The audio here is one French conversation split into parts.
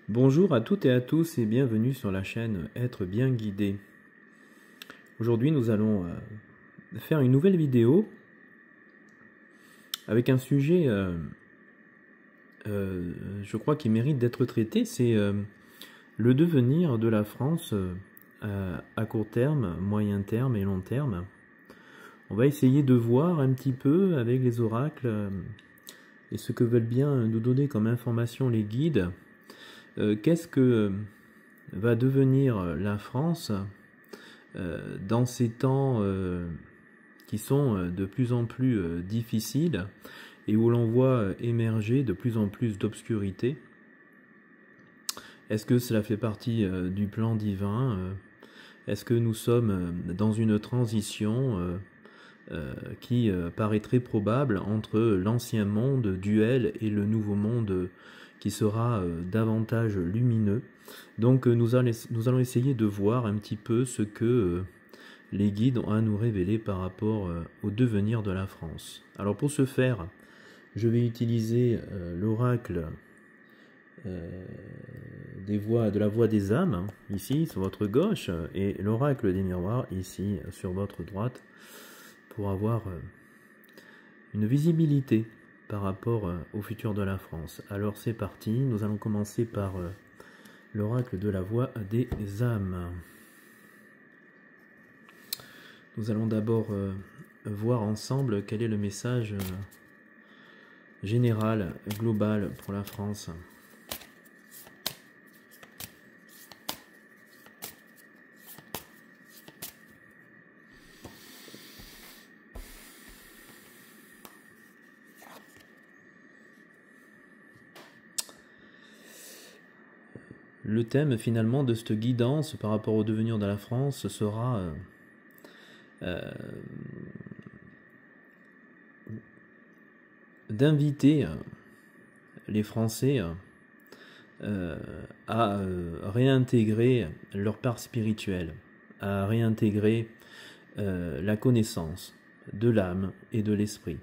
Bonjour à toutes et à tous et bienvenue sur la chaîne Être bien guidé. Aujourd'hui nous allons faire une nouvelle vidéo avec un sujet je crois qui mérite d'être traité, c'est le devenir de la France à court terme, moyen terme et long terme. On va essayer de voir un petit peu avec les oracles et ce que veulent bien nous donner comme information les guides. Qu'est-ce que va devenir la France dans ces temps qui sont de plus en plus difficiles et où l'on voit émerger de plus en plus d'obscurité? Est-ce que cela fait partie du plan divin? Est-ce que nous sommes dans une transition qui paraît très probable entre l'ancien monde duel et le nouveau monde qui sera davantage lumineux? Donc nous allons essayer de voir un petit peu ce que les guides ont à nous révéler par rapport au devenir de la France. Alors pour ce faire, je vais utiliser l'oracle de la voix des âmes, ici sur votre gauche, et l'oracle des miroirs, ici sur votre droite, pour avoir une visibilité par rapport au futur de la France. Alors c'est parti, nous allons commencer par l'oracle de la voix des âmes. Nous allons d'abord voir ensemble quel est le message général, global pour la France. Le thème finalement de cette guidance par rapport au devenir de la France sera d'inviter les Français à réintégrer leur part spirituelle, à réintégrer la connaissance de l'âme et de l'esprit,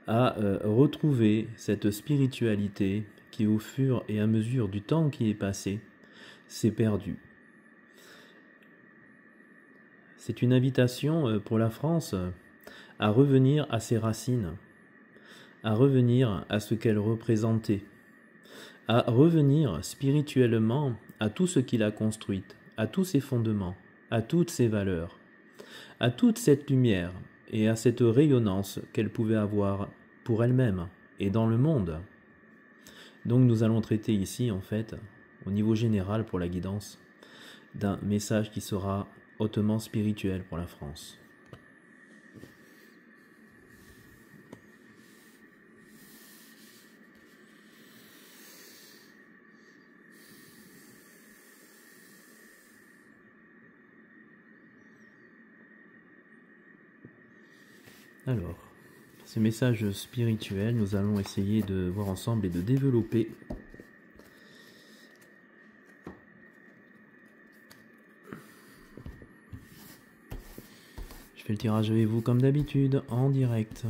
à retrouver cette spiritualité qui, au fur et à mesure du temps qui est passé, s'est perdue. C'est une invitation pour la France à revenir à ses racines, à revenir à ce qu'elle représentait, à revenir spirituellement à tout ce qu'il a construit, à tous ses fondements, à toutes ses valeurs, à toute cette lumière et à cette rayonnance qu'elle pouvait avoir pour elle-même et dans le monde. Donc nous allons traiter ici, en fait, au niveau général pour la guidance, d'un message qui sera hautement spirituel pour la France. Alors, ce message spirituel, nous allons essayer de voir ensemble et de développer. Je fais le tirage avec vous comme d'habitude, en direct.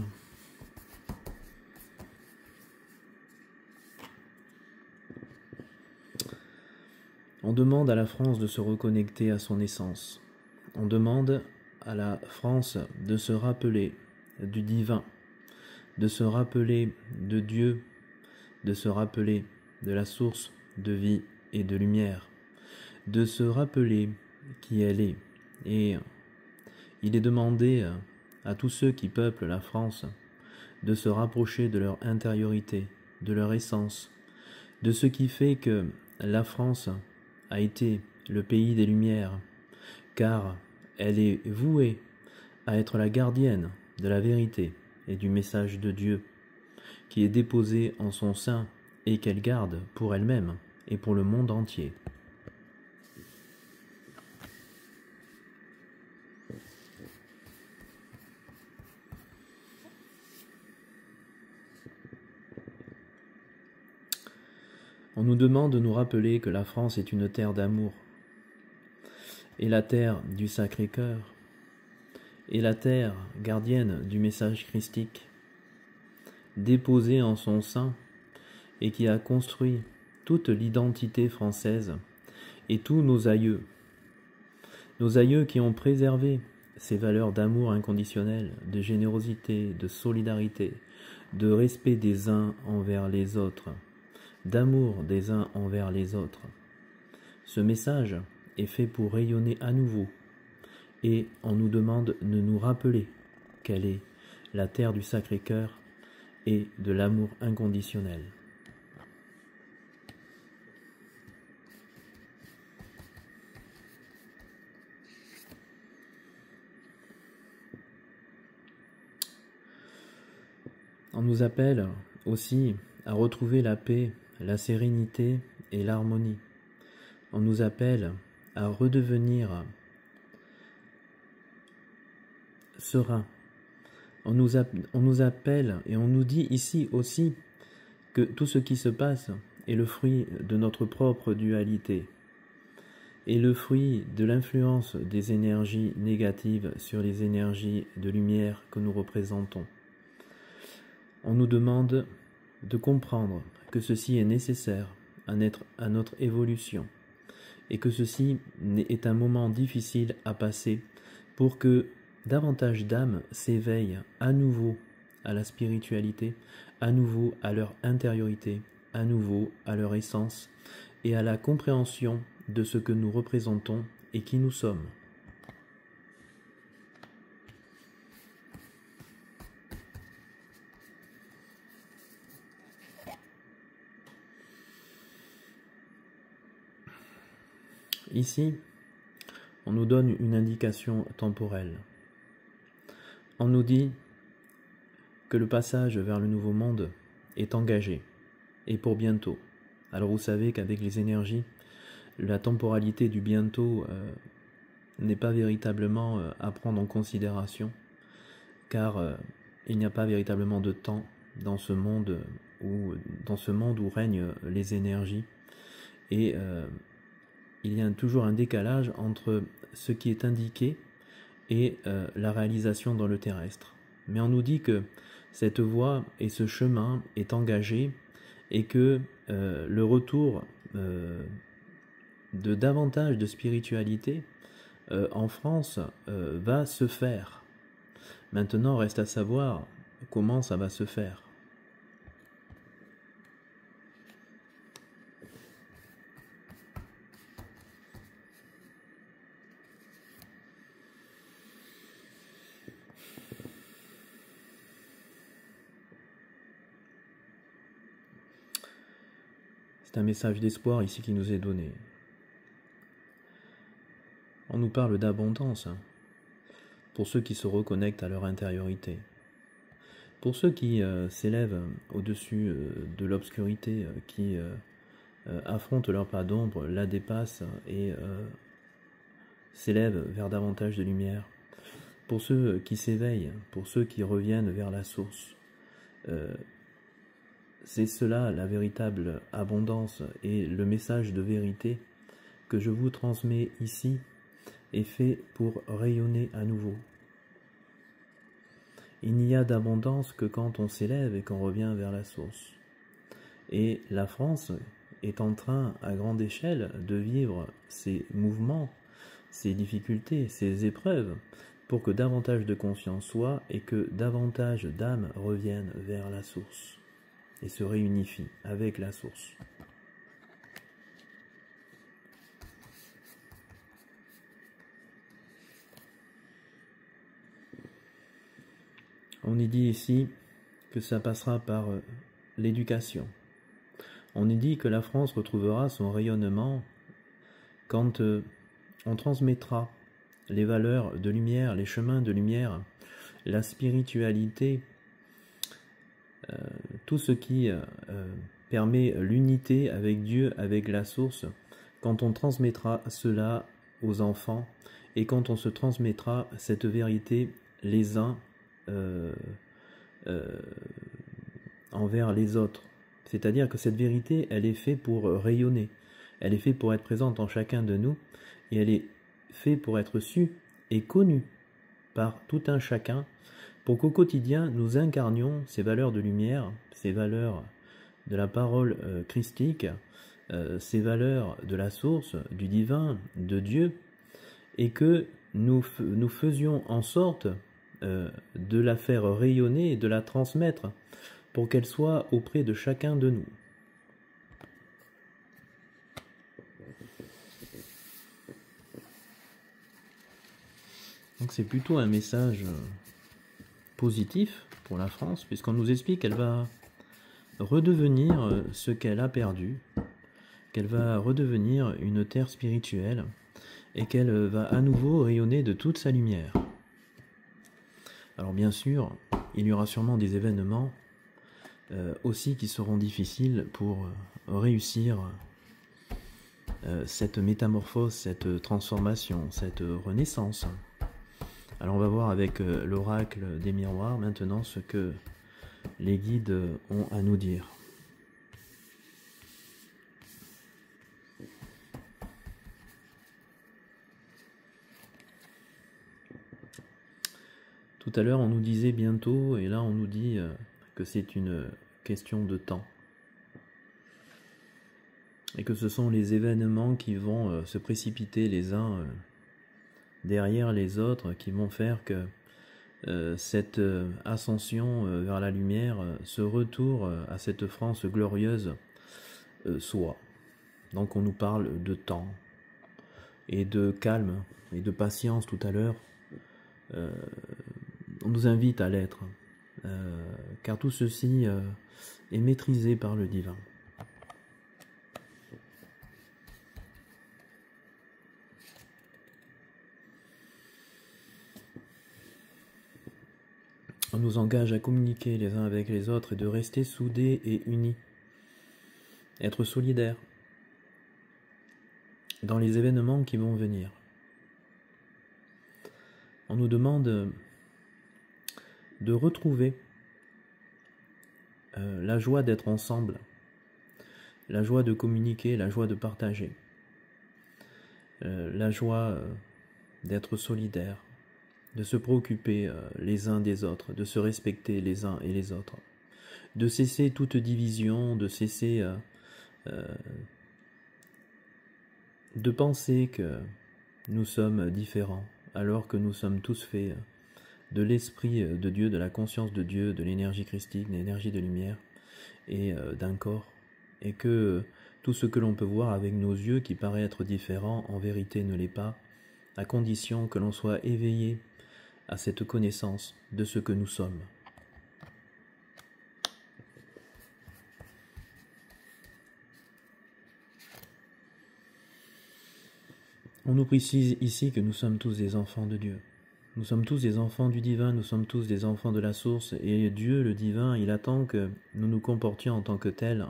On demande à la France de se reconnecter à son essence. On demande à la France de se rappeler du divin, de se rappeler de Dieu, de se rappeler de la source de vie et de lumière, de se rappeler qui elle est. Et il est demandé à tous ceux qui peuplent la France de se rapprocher de leur intériorité, de leur essence, de ce qui fait que la France a été le pays des Lumières, car elle est vouée à être la gardienne de la vérité et du message de Dieu, qui est déposé en son sein et qu'elle garde pour elle-même et pour le monde entier. On nous demande de nous rappeler que la France est une terre d'amour, et la terre du Sacré-Cœur, et la terre gardienne du message christique, déposé en son sein et qui a construit toute l'identité française et tous nos aïeux. Nos aïeux qui ont préservé ces valeurs d'amour inconditionnel, de générosité, de solidarité, de respect des uns envers les autres, d'amour des uns envers les autres. Ce message est fait pour rayonner à nouveau, et on nous demande de nous rappeler qu'elle est la terre du Sacré-Cœur et de l'amour inconditionnel. On nous appelle aussi à retrouver la paix, la sérénité et l'harmonie. On nous appelle à redevenir serein. On nous appelle et on nous dit ici aussi que tout ce qui se passe est le fruit de notre propre dualité et le fruit de l'influence des énergies négatives sur les énergies de lumière que nous représentons. On nous demande de comprendre que ceci est nécessaire à notre évolution et que ceci est un moment difficile à passer pour que davantage d'âmes s'éveillent à nouveau à la spiritualité, à nouveau à leur intériorité, à nouveau à leur essence et à la compréhension de ce que nous représentons et qui nous sommes. Ici, on nous donne une indication temporelle. On nous dit que le passage vers le nouveau monde est engagé, et pour bientôt. Alors vous savez qu'avec les énergies, la temporalité du bientôt n'est pas véritablement à prendre en considération, car il n'y a pas véritablement de temps dans ce monde où règnent les énergies, et il y a toujours un décalage entre ce qui est indiqué et la réalisation dans le terrestre. Mais on nous dit que cette voie et ce chemin est engagé et que le retour de davantage de spiritualité en France va se faire. Maintenant, reste à savoir comment ça va se faire. C'est un message d'espoir ici qui nous est donné. On nous parle d'abondance pour ceux qui se reconnectent à leur intériorité. Pour ceux qui s'élèvent au-dessus de l'obscurité, qui affrontent leur pas d'ombre, la dépassent et s'élèvent vers davantage de lumière. Pour ceux qui s'éveillent, pour ceux qui reviennent vers la source. C'est cela la véritable abondance et le message de vérité que je vous transmets ici est fait pour rayonner à nouveau. Il n'y a d'abondance que quand on s'élève et qu'on revient vers la source. Et la France est en train, à grande échelle, de vivre ces mouvements, ces difficultés, ces épreuves, pour que davantage de conscience soit et que davantage d'âmes reviennent vers la source et se réunifient avec la source. On y dit ici que ça passera par l'éducation. On y dit que la France retrouvera son rayonnement quand on transmettra les valeurs de lumière, les chemins de lumière, la spiritualité, tout ce qui permet l'unité avec Dieu, avec la source, quand on transmettra cela aux enfants et quand on se transmettra cette vérité les uns envers les autres. C'est-à-dire que cette vérité, elle est faite pour rayonner, elle est faite pour être présente en chacun de nous et elle est faite pour être sue et connue par tout un chacun pour qu'au quotidien, nous incarnions ces valeurs de lumière, ces valeurs de la parole christique ces valeurs de la source, du divin, de Dieu, et que nous faisions en sorte de la faire rayonner et de la transmettre pour qu'elle soit auprès de chacun de nous. Donc c'est plutôt un message positif pour la France, puisqu'on nous explique qu'elle va redevenir ce qu'elle a perdu, qu'elle va redevenir une terre spirituelle, et qu'elle va à nouveau rayonner de toute sa lumière. Alors bien sûr, il y aura sûrement des événements aussi qui seront difficiles pour réussir cette métamorphose, cette transformation, cette renaissance. Alors on va voir avec l'oracle des miroirs maintenant ce que les guides ont à nous dire. Tout à l'heure on nous disait bientôt, et là on nous dit que c'est une question de temps. Et que ce sont les événements qui vont se précipiter les uns derrière les autres qui vont faire que cette ascension vers la lumière, ce retour à cette France glorieuse soit. Donc on nous parle de temps et de calme et de patience tout à l'heure. On nous invite à l'être, car tout ceci est maîtrisé par le divin. On nous engage à communiquer les uns avec les autres et de rester soudés et unis. Être solidaires dans les événements qui vont venir. On nous demande de retrouver la joie d'être ensemble, la joie de communiquer, la joie de partager, la joie d'être solidaires, de se préoccuper les uns des autres, de se respecter les uns et les autres, de cesser toute division, de cesser de penser que nous sommes différents, alors que nous sommes tous faits de l'esprit de Dieu, de la conscience de Dieu, de l'énergie christique, de l'énergie de lumière et d'un corps, et que tout ce que l'on peut voir avec nos yeux qui paraît être différent, en vérité ne l'est pas, à condition que l'on soit éveillé à cette connaissance de ce que nous sommes. On nous précise ici que nous sommes tous des enfants de Dieu. Nous sommes tous des enfants du divin, nous sommes tous des enfants de la source, et Dieu, le divin, il attend que nous nous comportions en tant que tels,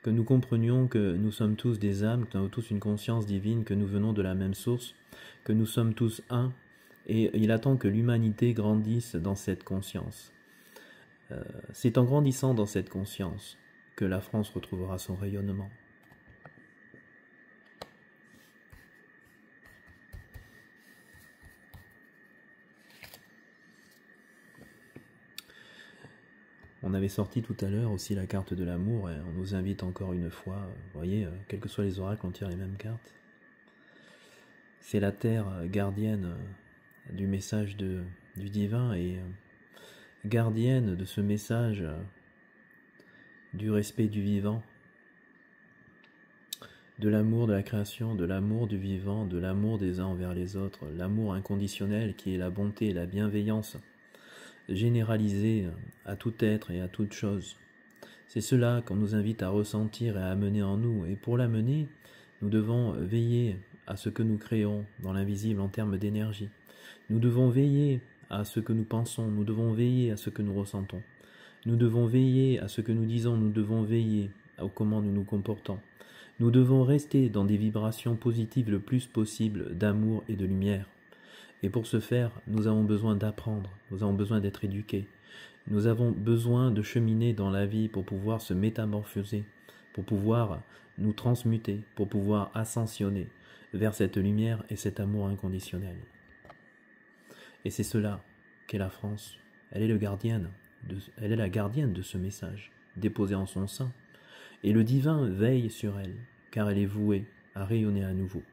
que nous comprenions que nous sommes tous des âmes, que nous avons tous une conscience divine, que nous venons de la même source, que nous sommes tous un, et il attend que l'humanité grandisse dans cette conscience. C'est en grandissant dans cette conscience que la France retrouvera son rayonnement. On avait sorti tout à l'heure aussi la carte de l'amour, et on nous invite encore une fois, vous voyez, quels que soient les oracles, on tire les mêmes cartes. C'est la terre gardienne du message du divin et gardienne de ce message du respect du vivant, de l'amour de la création, de l'amour du vivant, de l'amour des uns envers les autres, l'amour inconditionnel qui est la bonté et la bienveillance généralisée à tout être et à toute chose. C'est cela qu'on nous invite à ressentir et à amener en nous, et pour l'amener, nous devons veiller à ce que nous créons dans l'invisible en termes d'énergie. Nous devons veiller à ce que nous pensons, nous devons veiller à ce que nous ressentons. Nous devons veiller à ce que nous disons, nous devons veiller à comment nous nous comportons. Nous devons rester dans des vibrations positives le plus possible d'amour et de lumière. Et pour ce faire, nous avons besoin d'apprendre, nous avons besoin d'être éduqués. Nous avons besoin de cheminer dans la vie pour pouvoir se métamorphoser, pour pouvoir nous transmuter, pour pouvoir ascensionner vers cette lumière et cet amour inconditionnel. Et c'est cela qu'est la France. Elle est la gardienne de ce message, déposé en son sein. et le divin veille sur elle, car elle est vouée à rayonner à nouveau.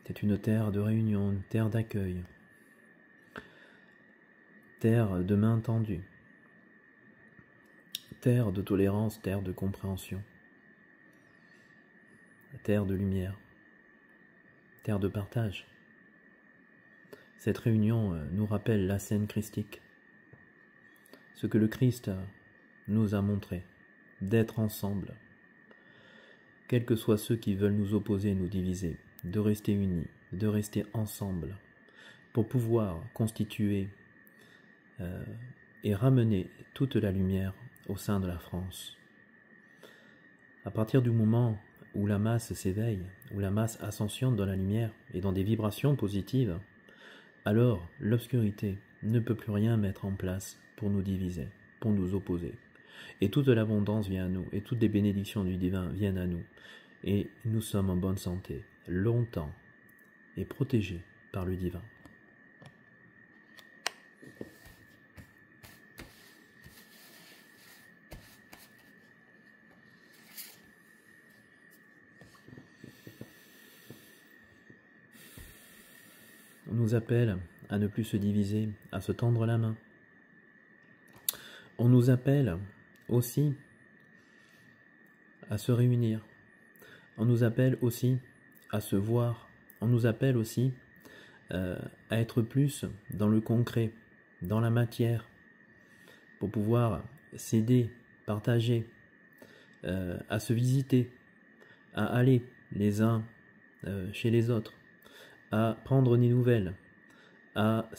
C'est une terre de réunion, une terre d'accueil, terre de main tendue, terre de tolérance, terre de compréhension, terre de lumière, terre de partage. Cette réunion nous rappelle la scène christique, ce que le Christ nous a montré, d'être ensemble, quels que soient ceux qui veulent nous opposer, nous diviser, de rester unis, de rester ensemble, pour pouvoir constituer et ramener toute la lumière au sein de la France. À partir du moment où la masse s'éveille, où la masse ascensionne dans la lumière et dans des vibrations positives, alors l'obscurité ne peut plus rien mettre en place pour nous diviser, pour nous opposer. Et toute l'abondance vient à nous, et toutes les bénédictions du divin viennent à nous. Et nous sommes en bonne santé, longtemps, et protégés par le divin. On nous appelle à ne plus se diviser, à se tendre la main. On nous appelle aussi à se réunir. On nous appelle aussi à se voir. On nous appelle aussi à être plus dans le concret, dans la matière, pour pouvoir s'aider, partager, à se visiter, à aller les uns chez les autres, à prendre des nouvelles, à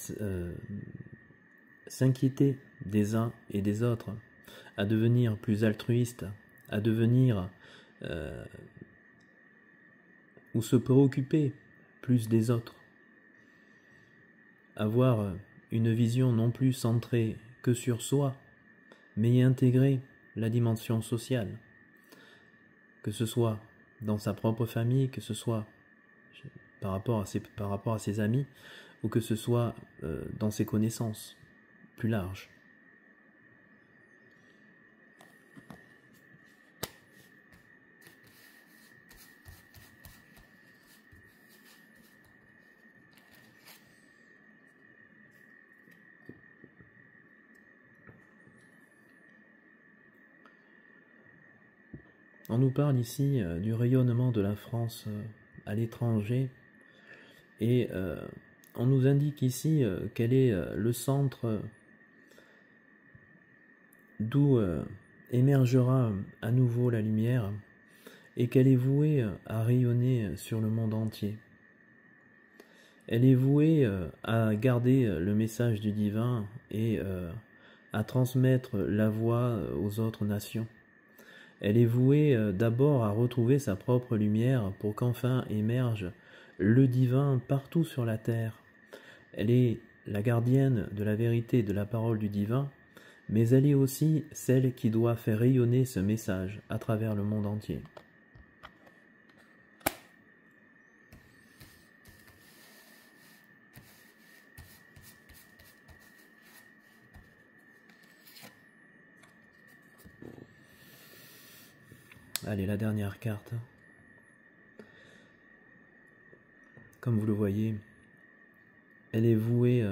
s'inquiéter des uns et des autres, à devenir plus altruiste, à devenir ou se préoccuper plus des autres, avoir une vision non plus centrée que sur soi, mais intégrer la dimension sociale, que ce soit dans sa propre famille, que ce soit par rapport à ses amis, ou que ce soit dans ses connaissances plus larges. On nous parle ici du rayonnement de la France à l'étranger et on nous indique ici quel est le centre d'où émergera à nouveau la lumière et qu'elle est vouée à rayonner sur le monde entier. Elle est vouée à garder le message du divin et à transmettre la voix aux autres nations. Elle est vouée d'abord à retrouver sa propre lumière pour qu'enfin émerge le divin partout sur la terre. Elle est la gardienne de la vérité de la parole du divin, mais elle est aussi celle qui doit faire rayonner ce message à travers le monde entier. Allez, la dernière carte. Comme vous le voyez, elle est vouée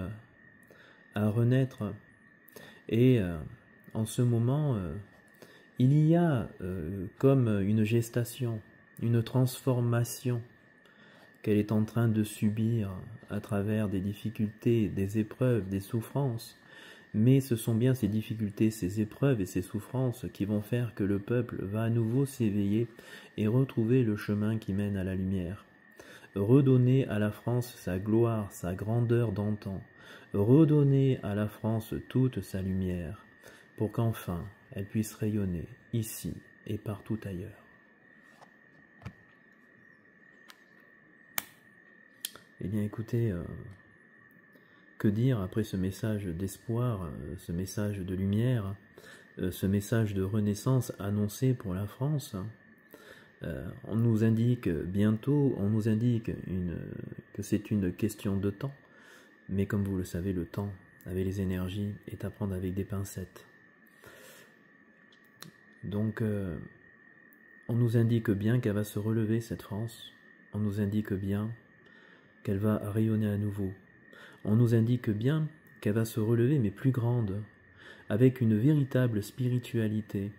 à renaître et en ce moment, il y a comme une gestation, une transformation qu'elle est en train de subir à travers des difficultés, des épreuves, des souffrances. Mais ce sont bien ces difficultés, ces épreuves et ces souffrances qui vont faire que le peuple va à nouveau s'éveiller et retrouver le chemin qui mène à la lumière. Redonner à la France sa gloire, sa grandeur d'antan. Redonner à la France toute sa lumière, pour qu'enfin elle puisse rayonner ici et partout ailleurs. Eh bien écoutez, que dire après ce message d'espoir, ce message de lumière, ce message de renaissance annoncé pour la France? On nous indique bientôt, on nous indique que c'est une question de temps, mais comme vous le savez, le temps, avec les énergies, est à prendre avec des pincettes. Donc, on nous indique bien qu'elle va se relever, cette France. On nous indique bien qu'elle va rayonner à nouveau. On nous indique bien qu'elle va se relever, mais plus grande, avec une véritable spiritualité,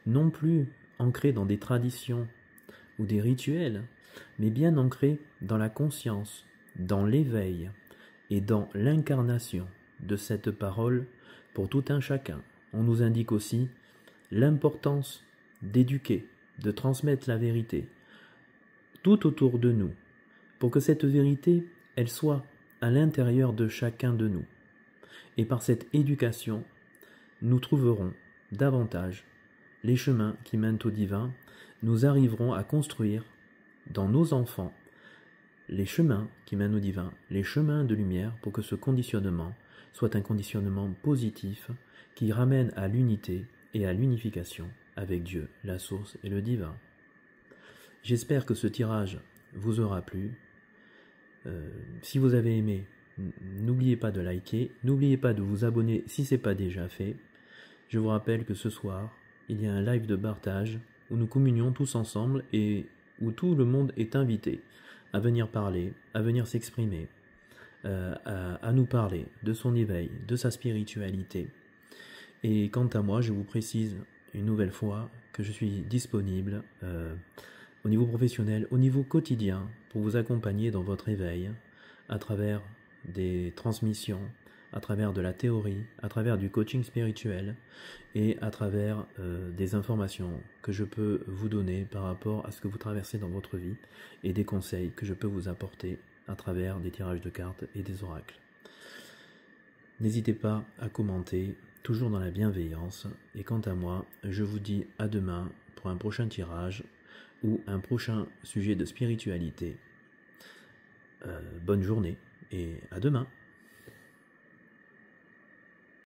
non plus ancrée dans des traditions ou des rituels, mais bien ancrée dans la conscience, dans l'éveil et dans l'incarnation de cette parole pour tout un chacun. On nous indique aussi l'importance d'éduquer, de transmettre la vérité tout autour de nous, pour que cette vérité, elle soit à l'intérieur de chacun de nous. Et par cette éducation, nous trouverons davantage les chemins qui mènent au divin. Nous arriverons à construire dans nos enfants les chemins qui mènent au divin, les chemins de lumière, pour que ce conditionnement soit un conditionnement positif qui ramène à l'unité et à l'unification avec Dieu, la source et le divin. J'espère que ce tirage vous aura plu. Si vous avez aimé, n'oubliez pas de liker, n'oubliez pas de vous abonner si ce n'est pas déjà fait. Je vous rappelle que ce soir, il y a un live de partage où nous communions tous ensemble et où tout le monde est invité à venir parler, à venir s'exprimer, à nous parler de son éveil, de sa spiritualité. Et quant à moi, je vous précise une nouvelle fois que je suis disponible au niveau professionnel, au niveau quotidien, pour vous accompagner dans votre éveil, à travers des transmissions, à travers de la théorie, à travers du coaching spirituel et à travers des informations que je peux vous donner par rapport à ce que vous traversez dans votre vie et des conseils que je peux vous apporter à travers des tirages de cartes et des oracles. N'hésitez pas à commenter, toujours dans la bienveillance. Et quant à moi, je vous dis à demain pour un prochain tirage ou un prochain sujet de spiritualité. Bonne journée et à demain.